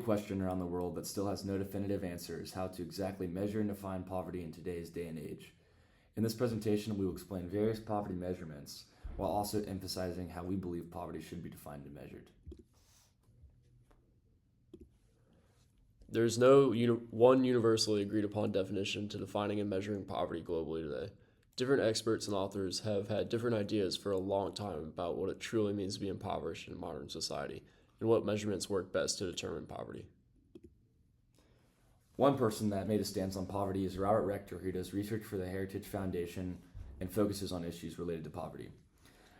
question around the world that still has no definitive answer is how to exactly measure and define poverty in today's day and age. In this presentation, we will explain various poverty measurements while also emphasizing how we believe poverty should be defined and measured. There's no one universally agreed upon definition to defining and measuring poverty globally today. Different experts and authors have had different ideas for a long time about what it truly means to be impoverished in modern society and what measurements work best to determine poverty. One person that made a stance on poverty is Robert Rector, who does research for the Heritage Foundation and focuses on issues related to poverty.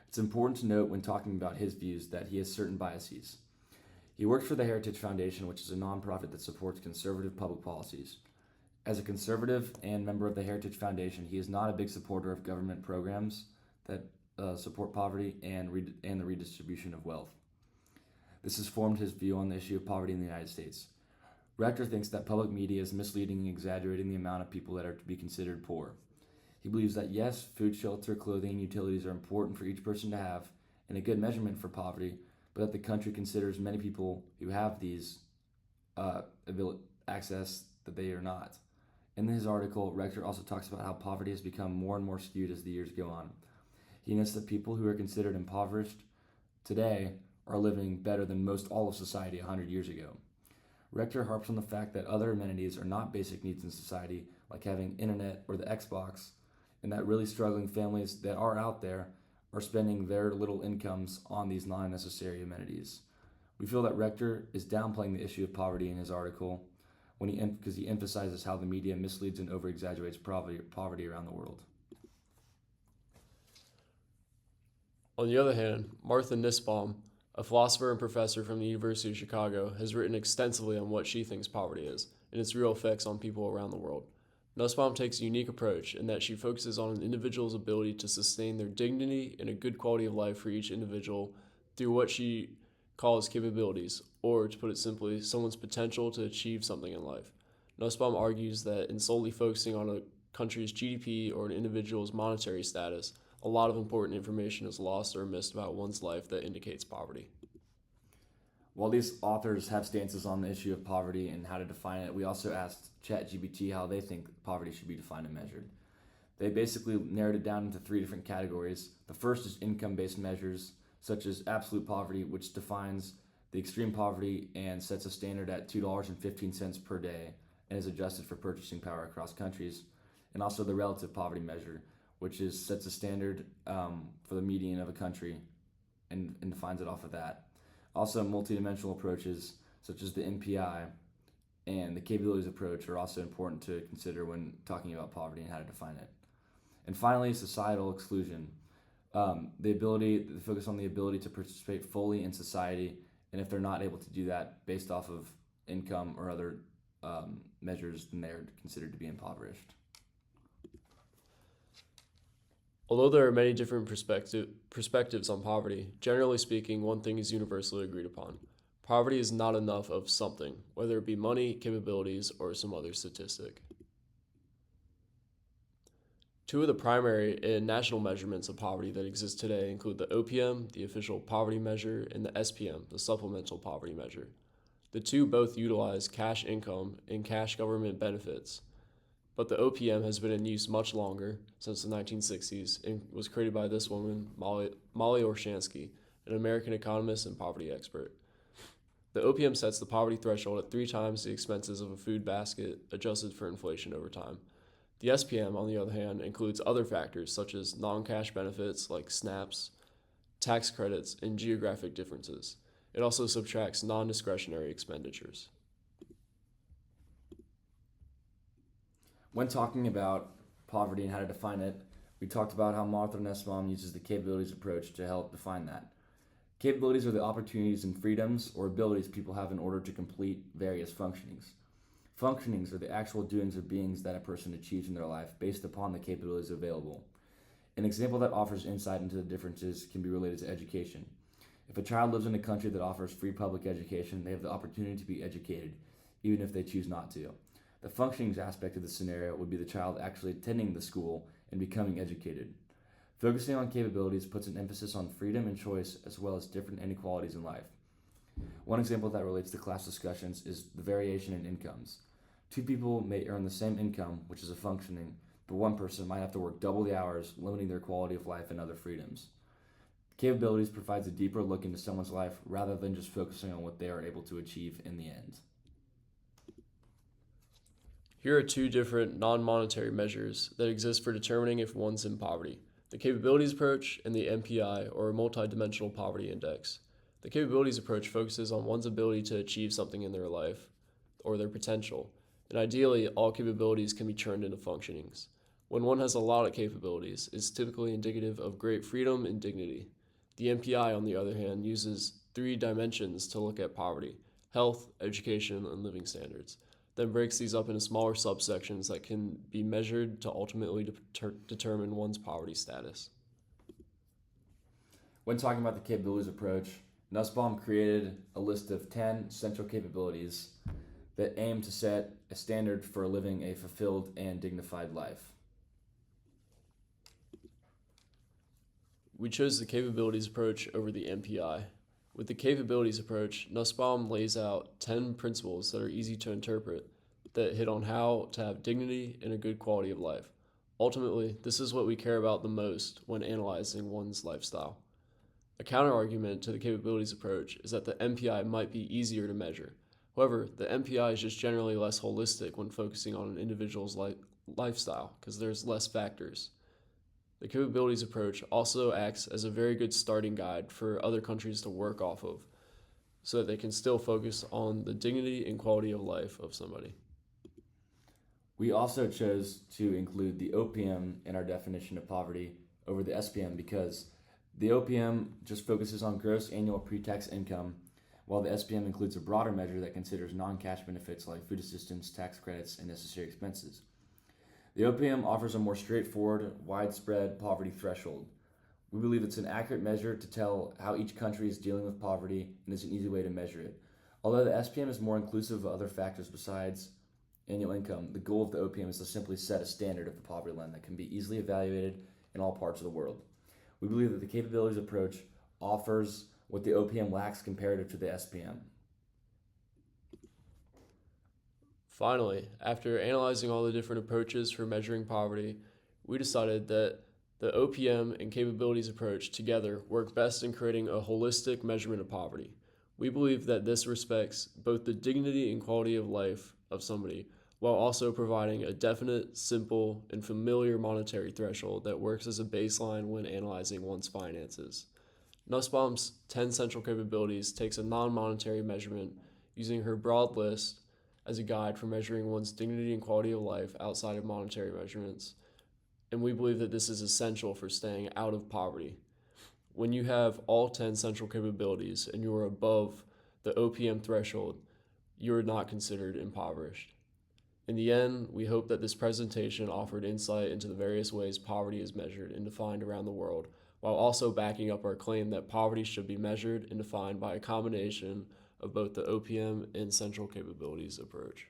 It's important to note when talking about his views that he has certain biases. He works for the Heritage Foundation, which is a nonprofit that supports conservative public policies. As a conservative and member of the Heritage Foundation, he is not a big supporter of government programs that support poverty and the redistribution of wealth. This has formed his view on the issue of poverty in the United States. Rector thinks that public media is misleading and exaggerating the amount of people that are to be considered poor. He believes that yes, food, shelter, clothing, and utilities are important for each person to have and a good measurement for poverty, but that the country considers many people who have these access that they are not. In his article, Rector also talks about how poverty has become more and more skewed as the years go on. He notes that people who are considered impoverished today are living better than most all of society 100 years ago. Rector harps on the fact that other amenities are not basic needs in society, like having internet or the Xbox, and that really struggling families that are out there are spending their little incomes on these non-necessary amenities. We feel that Rector is downplaying the issue of poverty in his article because he emphasizes how the media misleads and over-exaggerates poverty around the world. On the other hand, Martha Nussbaum, a philosopher and professor from the University of Chicago, has written extensively on what she thinks poverty is and its real effects on people around the world. Nussbaum takes a unique approach in that she focuses on an individual's ability to sustain their dignity and a good quality of life for each individual through what she calls capabilities, or to put it simply, someone's potential to achieve something in life. Nussbaum argues that in solely focusing on a country's GDP or an individual's monetary status, a lot of important information is lost or missed about one's life that indicates poverty. While these authors have stances on the issue of poverty and how to define it, we also asked ChatGPT how they think poverty should be defined and measured. They basically narrowed it down into 3 different categories. The first is income-based measures, such as absolute poverty, which defines the extreme poverty and sets a standard at $2.15 per day and is adjusted for purchasing power across countries. And also the relative poverty measure, which sets a standard for the median of a country and defines it off of that. Also, multidimensional approaches such as the MPI and the capabilities approach are also important to consider when talking about poverty and how to define it. And finally, societal exclusion. The focus on the ability to participate fully in society, and if they're not able to do that based off of income or other measures, then they're considered to be impoverished. Although there are many different perspectives on poverty, generally speaking, one thing is universally agreed upon. Poverty is not enough of something, whether it be money, capabilities, or some other statistic. 2 of the primary and national measurements of poverty that exist today include the OPM, the official poverty measure, and the SPM, the supplemental poverty measure. The 2 both utilize cash income and cash government benefits, but the OPM has been in use much longer, since the 1960s, and was created by this woman, Molly Orshansky, an American economist and poverty expert. The OPM sets the poverty threshold at 3 times the expenses of a food basket, adjusted for inflation over time. The SPM, on the other hand, includes other factors such as non-cash benefits like SNAPs, tax credits, and geographic differences. It also subtracts non-discretionary expenditures. When talking about poverty and how to define it, we talked about how Martha Nussbaum uses the capabilities approach to help define that. Capabilities are the opportunities and freedoms or abilities people have in order to complete various functionings. Functionings are the actual doings or beings that a person achieves in their life based upon the capabilities available. An example that offers insight into the differences can be related to education. If a child lives in a country that offers free public education, they have the opportunity to be educated, even if they choose not to. The functionings aspect of the scenario would be the child actually attending the school and becoming educated. Focusing on capabilities puts an emphasis on freedom and choice as well as different inequalities in life. One example that relates to class discussions is the variation in incomes. Two people may earn the same income, which is a functioning, but one person might have to work double the hours, limiting their quality of life and other freedoms. Capabilities provides a deeper look into someone's life rather than just focusing on what they are able to achieve in the end. Here are two different non-monetary measures that exist for determining if one's in poverty: the capabilities approach and the MPI, or multidimensional poverty index. The capabilities approach focuses on one's ability to achieve something in their life, or their potential, and ideally all capabilities can be turned into functionings. When one has a lot of capabilities, it's typically indicative of great freedom and dignity. The MPI, on the other hand, uses 3 dimensions to look at poverty: health, education, and living standards, then breaks these up into smaller subsections that can be measured to ultimately determine one's poverty status. When talking about the capabilities approach, Nussbaum created a list of 10 central capabilities that aim to set a standard for living a fulfilled and dignified life. We chose the capabilities approach over the MPI. With the capabilities approach, Nussbaum lays out 10 principles that are easy to interpret that hit on how to have dignity and a good quality of life. Ultimately, this is what we care about the most when analyzing one's lifestyle. A counterargument to the capabilities approach is that the MPI might be easier to measure. However, the MPI is just generally less holistic when focusing on an individual's lifestyle because there's less factors. The capabilities approach also acts as a very good starting guide for other countries to work off of so that they can still focus on the dignity and quality of life of somebody. We also chose to include the OPM in our definition of poverty over the SPM because the OPM just focuses on gross annual pre-tax income, while the SPM includes a broader measure that considers non-cash benefits like food assistance, tax credits, and necessary expenses. The OPM offers a more straightforward, widespread poverty threshold. We believe it's an accurate measure to tell how each country is dealing with poverty and is an easy way to measure it. Although the SPM is more inclusive of other factors besides annual income, the goal of the OPM is to simply set a standard of the poverty line that can be easily evaluated in all parts of the world. We believe that the capabilities approach offers what the OPM lacks comparative to the SPM. Finally, after analyzing all the different approaches for measuring poverty, we decided that the OPM and capabilities approach together work best in creating a holistic measurement of poverty. We believe that this respects both the dignity and quality of life of somebody, while also providing a definite, simple, and familiar monetary threshold that works as a baseline when analyzing one's finances. Nussbaum's 10 central capabilities takes a non-monetary measurement using her broad list as a guide for measuring one's dignity and quality of life outside of monetary measurements, and we believe that this is essential for staying out of poverty. When you have all 10 central capabilities and you are above the OPM threshold, you are not considered impoverished. In the end, we hope that this presentation offered insight into the various ways poverty is measured and defined around the world, while also backing up our claim that poverty should be measured and defined by a combination of both the OPM and central capabilities approach.